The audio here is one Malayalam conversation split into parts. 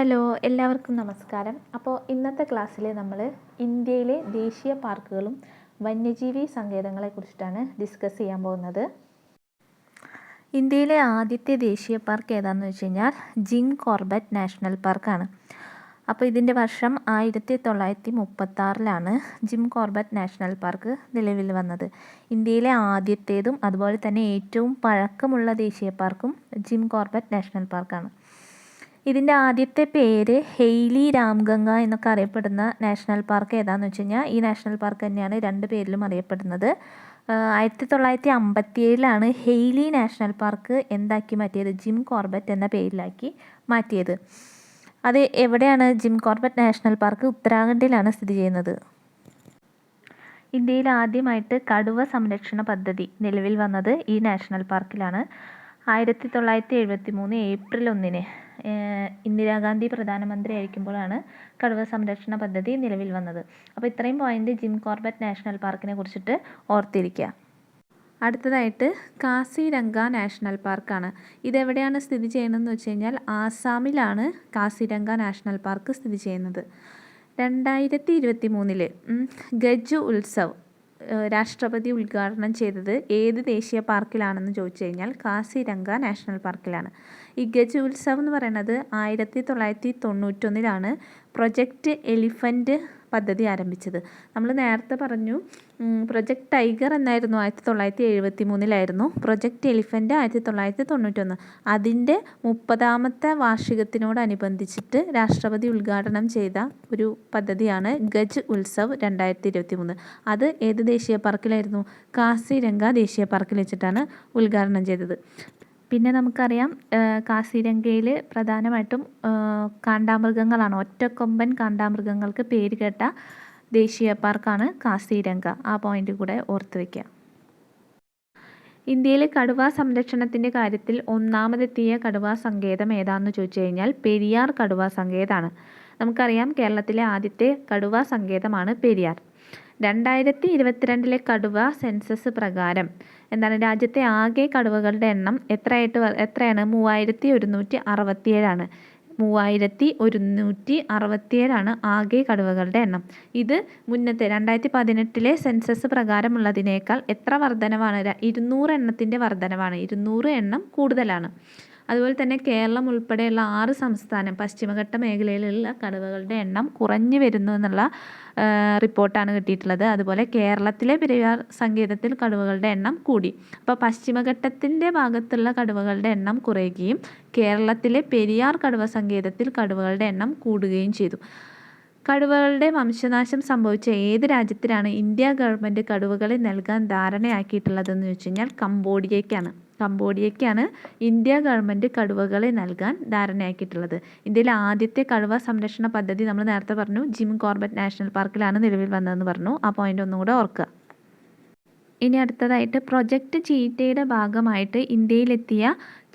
ഹലോ, എല്ലാവർക്കും നമസ്കാരം. അപ്പോൾ ഇന്നത്തെ ക്ലാസ്സിൽ നമ്മൾ ഇന്ത്യയിലെ ദേശീയ പാർക്കുകളും വന്യജീവി സങ്കേതങ്ങളെക്കുറിച്ചിട്ടാണ് ഡിസ്കസ് ചെയ്യാൻ പോകുന്നത്. ഇന്ത്യയിലെ ആദ്യത്തെ ദേശീയ പാർക്ക് ഏതാണെന്ന് വെച്ച് കഴിഞ്ഞാൽ ജിം കോർബറ്റ് നാഷണൽ പാർക്കാണ്. അപ്പോൾ ഇതിൻ്റെ വർഷം 1936 ജിം കോർബറ്റ് നാഷണൽ പാർക്ക് നിലവിൽ വന്നത്. ഇന്ത്യയിലെ ആദ്യത്തേതും അതുപോലെ തന്നെ ഏറ്റവും പഴക്കമുള്ള ദേശീയ പാർക്കും ജിം കോർബറ്റ് നാഷണൽ പാർക്കാണ്. ഇതിൻ്റെ ആദ്യത്തെ പേര് ഹെയ്ലി രാംഗംഗ എന്നൊക്കെ അറിയപ്പെടുന്ന നാഷണൽ പാർക്ക് ഏതാണെന്ന് വെച്ച് കഴിഞ്ഞാൽ ഈ നാഷണൽ പാർക്ക് തന്നെയാണ് രണ്ട് പേരിലും അറിയപ്പെടുന്നത്. 1957 ഹെയ്ലി നാഷണൽ പാർക്ക് എന്താക്കി മാറ്റിയത്, ജിം കോർബറ്റ് എന്ന പേരിലാക്കി മാറ്റിയത്. അത് എവിടെയാണ് ജിം കോർബറ്റ് നാഷണൽ പാർക്ക്? ഉത്തരാഖണ്ഡിലാണ് സ്ഥിതി ചെയ്യുന്നത്. ഇന്ത്യയിൽ ആദ്യമായിട്ട് കടുവ സംരക്ഷണ പദ്ധതി നിലവിൽ വന്നത് ഈ നാഷണൽ പാർക്കിലാണ്. 1973 ഏപ്രിൽ 1 ഇന്ദിരാഗാന്ധി പ്രധാനമന്ത്രി ആയിരിക്കുമ്പോഴാണ് കടുവ സംരക്ഷണ പദ്ധതി നിലവിൽ വന്നത്. അപ്പോൾ ഇത്രയും പോയിന്റ് ജിം കോർബറ്റ് നാഷണൽ പാർക്കിനെ കുറിച്ചിട്ട് ഓർത്തിരിക്കുക. അടുത്തതായിട്ട് കാസിരംഗ നാഷണൽ പാർക്കാണ്. ഇതെവിടെയാണ് സ്ഥിതി ചെയ്യുന്നതെന്ന് വെച്ച് കഴിഞ്ഞാൽ ആസാമിലാണ് കാസിരംഗ നാഷണൽ പാർക്ക് സ്ഥിതി ചെയ്യുന്നത്. 2023 ഗജ് ഉത്സവ് രാഷ്ട്രപതി ഉദ്ഘാടനം ചെയ്തത് ഏത് ദേശീയ പാർക്കിലാണെന്ന് ചോദിച്ചു കഴിഞ്ഞാൽ കാസിരംഗ നാഷണൽ പാർക്കിലാണ്. ഈ ഗജ് ഉത്സവ് എന്ന് പറയുന്നത് 1991 പ്രൊജക്റ്റ് എലിഫൻറ്റ് പദ്ധതി ആരംഭിച്ചത്. നമ്മൾ നേരത്തെ പറഞ്ഞു പ്രൊജക്റ്റ് ടൈഗർ എന്നായിരുന്നു 1973 പ്രൊജക്റ്റ് എലിഫൻറ്റ് 1991. അതിൻ്റെ 30ാമത്തെ വാർഷികത്തിനോടനുബന്ധിച്ചിട്ട് രാഷ്ട്രപതി ഉദ്ഘാടനം ചെയ്ത ഒരു പദ്ധതിയാണ് ഗജ് ഉത്സവ് 2023. അത് ഏത് ദേശീയ പാർക്കിലായിരുന്നു? കാസിരംഗ ദേശീയ പാർക്കിൽ വെച്ചിട്ടാണ് ഉദ്ഘാടനം ചെയ്തത്. പിന്നെ നമുക്കറിയാം കാസിരംഗയിൽ പ്രധാനമായിട്ടും കാണ്ടാമൃഗങ്ങളാണ്. ഒറ്റക്കൊമ്പൻ കാണ്ടാമൃഗങ്ങൾക്ക് പേര് കേട്ട ദേശീയ പാർക്കാണ് കാസിരംഗ. ആ പോയിന്റ് കൂടെ ഓർത്ത് വയ്ക്കുക. ഇന്ത്യയിലെ കടുവാ സംരക്ഷണത്തിൻ്റെ കാര്യത്തിൽ ഒന്നാമതെത്തിയ കടുവാ സങ്കേതം ഏതാണെന്ന് ചോദിച്ചു കഴിഞ്ഞാൽ പെരിയാർ കടുവാ സങ്കേതമാണ്. നമുക്കറിയാം കേരളത്തിലെ ആദ്യത്തെ കടുവാ സങ്കേതമാണ് പെരിയാർ. 2022 കടുവ സെൻസസ് പ്രകാരം രാജ്യത്തെ ആകെ കടുവകളുടെ എണ്ണം എത്രയാണ്? 3167. 3167 ആകെ കടുവകളുടെ എണ്ണം. ഇത് മുന്നത്തെ 2018 സെൻസസ് പ്രകാരമുള്ളതിനേക്കാൾ എത്ര വർധനവാണ്? 200 എണ്ണത്തിൻ്റെ വർധനവാണ്. 200 എണ്ണം കൂടുതലാണ്. അതുപോലെ തന്നെ കേരളം ഉൾപ്പെടെയുള്ള 6 സംസ്ഥാനം പശ്ചിമഘട്ട മേഖലയിലുള്ള കടുവകളുടെ എണ്ണം കുറഞ്ഞു വരുന്നു എന്നുള്ള റിപ്പോർട്ടാണ് കിട്ടിയിട്ടുള്ളത്. അതുപോലെ കേരളത്തിലെ പെരിയാർ സങ്കേതത്തിൽ കടുവകളുടെ എണ്ണം കൂടി. അപ്പോൾ പശ്ചിമഘട്ടത്തിൻ്റെ ഭാഗത്തുള്ള കടുവകളുടെ എണ്ണം കുറയുകയും കേരളത്തിലെ പെരിയാർ കടുവ സങ്കേതത്തിൽ കടുവകളുടെ എണ്ണം കൂടുകയും ചെയ്തു. കടുവകളുടെ വംശനാശം സംഭവിച്ച ഏത് രാജ്യത്തിനാണ് ഇന്ത്യ ഗവൺമെൻറ് കടുവകളെ നൽകാൻ ധാരണയാക്കിയിട്ടുള്ളതെന്ന് വെച്ച് കഴിഞ്ഞാൽ കംബോഡിയയ്ക്കാണ് ഇന്ത്യ ഗവൺമെൻറ് കടുവകളെ നൽകാൻ ധാരണയാക്കിയിട്ടുള്ളത്. ഇന്ത്യയിലെ ആദ്യത്തെ കടുവ സംരക്ഷണ പദ്ധതി നമ്മൾ നേരത്തെ പറഞ്ഞു ജിം കോർബറ്റ് നാഷണൽ പാർക്കിലാണ് നിലവിൽ വന്നതെന്ന് പറഞ്ഞു. ആ പോയിന്റ് ഒന്നും കൂടെ ഓർക്കുക. ഇനി അടുത്തതായിട്ട് പ്രൊജക്റ്റ് ചീറ്റയുടെ ഭാഗമായിട്ട് ഇന്ത്യയിലെത്തിയ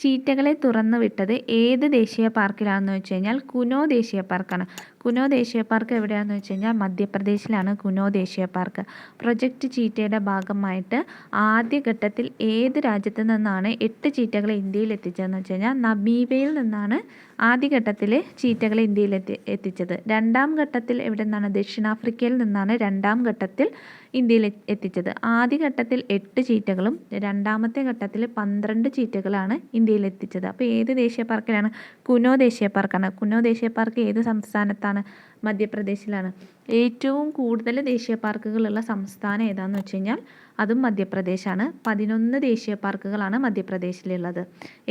ചീറ്റകളെ തുറന്നു വിട്ടത് ഏത് ദേശീയ പാർക്കിലാണെന്ന് വെച്ച് കഴിഞ്ഞാൽ കുനോ ദേശീയ പാർക്കാണ്. കുനോ ദേശീയ പാർക്ക് എവിടെയാണെന്ന് വെച്ച് കഴിഞ്ഞാൽ മധ്യപ്രദേശിലാണ് കുനോ ദേശീയ പാർക്ക്. പ്രൊജക്റ്റ് ചീറ്റയുടെ ഭാഗമായിട്ട് ആദ്യഘട്ടത്തിൽ ഏത് രാജ്യത്ത് നിന്നാണ് 8 ചീറ്റകളെ ഇന്ത്യയിൽ എത്തിച്ചതെന്ന് വെച്ച് കഴിഞ്ഞാൽ നമീബിയയിൽ നിന്നാണ് ആദ്യഘട്ടത്തിൽ ചീറ്റകളെ ഇന്ത്യയിൽ എത്തിച്ചത്. രണ്ടാം ഘട്ടത്തിൽ എവിടെ നിന്നാണ്? ദക്ഷിണാഫ്രിക്കയിൽ നിന്നാണ് രണ്ടാം ഘട്ടത്തിൽ ഇന്ത്യയിൽ എത്തിച്ചത്. ആദ്യഘട്ടത്തിൽ 8 ചീറ്റകളും രണ്ടാമത്തെ ഘട്ടത്തിൽ 12 ചീറ്റകളാണ് ഇന്ത്യയിൽ എത്തിച്ചത്. അപ്പോൾ ഏത് ദേശീയ പാർക്കിലാണ്? കുനോ ദേശീയ പാർക്കാണ്. കുനോ ദേശീയ പാർക്ക് ഏത് സംസ്ഥാനത്താണ്? മധ്യപ്രദേശിലാണ്. ഏറ്റവും കൂടുതൽ ദേശീയ പാർക്കുകളുള്ള സംസ്ഥാനം ഏതാണെന്ന് വെച്ച് കഴിഞ്ഞാൽ അതും മധ്യപ്രദേശാണ്. 11 ദേശീയ പാർക്കുകളാണ് മധ്യപ്രദേശിലുള്ളത്.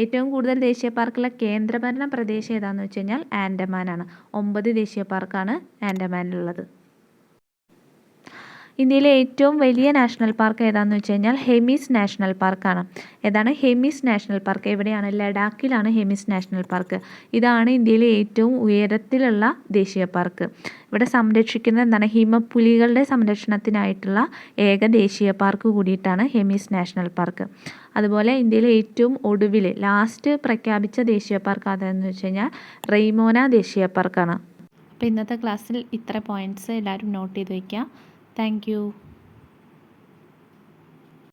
ഏറ്റവും കൂടുതൽ ദേശീയ പാർക്കുള്ള കേന്ദ്രഭരണ പ്രദേശം ഏതാണെന്ന് വെച്ച് കഴിഞ്ഞാൽ ആൻഡമാനാണ്. 9 ദേശീയ പാർക്കാണ് ആൻഡമാനിലുള്ളത്. ഇന്ത്യയിലെ ഏറ്റവും വലിയ നാഷണൽ പാർക്ക് ഏതാണെന്ന് വെച്ച് കഴിഞ്ഞാൽ ഹെമിസ് നാഷണൽ പാർക്കാണ്. ഏതാണ് ഹെമിസ് നാഷണൽ പാർക്ക്? എവിടെയാണ്? ലഡാക്കിലാണ് ഹെമിസ് നാഷണൽ പാർക്ക്. ഇതാണ് ഇന്ത്യയിലെ ഏറ്റവും ഉയരത്തിലുള്ള ദേശീയ പാർക്ക്. ഇവിടെ സംരക്ഷിക്കുന്ന ഹിമപ്പുലികളുടെ സംരക്ഷണത്തിനായിട്ടുള്ള ഏക ദേശീയ പാർക്ക് കൂടിയിട്ടാണ് ഹെമിസ് നാഷണൽ പാർക്ക്. അതുപോലെ ഇന്ത്യയിലെ ഏറ്റവും ഒടുവിൽ ലാസ്റ്റ് പ്രഖ്യാപിച്ച ദേശീയ പാർക്ക് അതെന്ന് വെച്ച് കഴിഞ്ഞാൽ റെയ്മോന ദേശീയ പാർക്കാണ്. അപ്പോൾ ഇന്നത്തെ ക്ലാസ്സിൽ ഇത്ര പോയിൻറ്റ്സ് എല്ലാവരും നോട്ട് ചെയ്ത് വയ്ക്കുക. Thank you.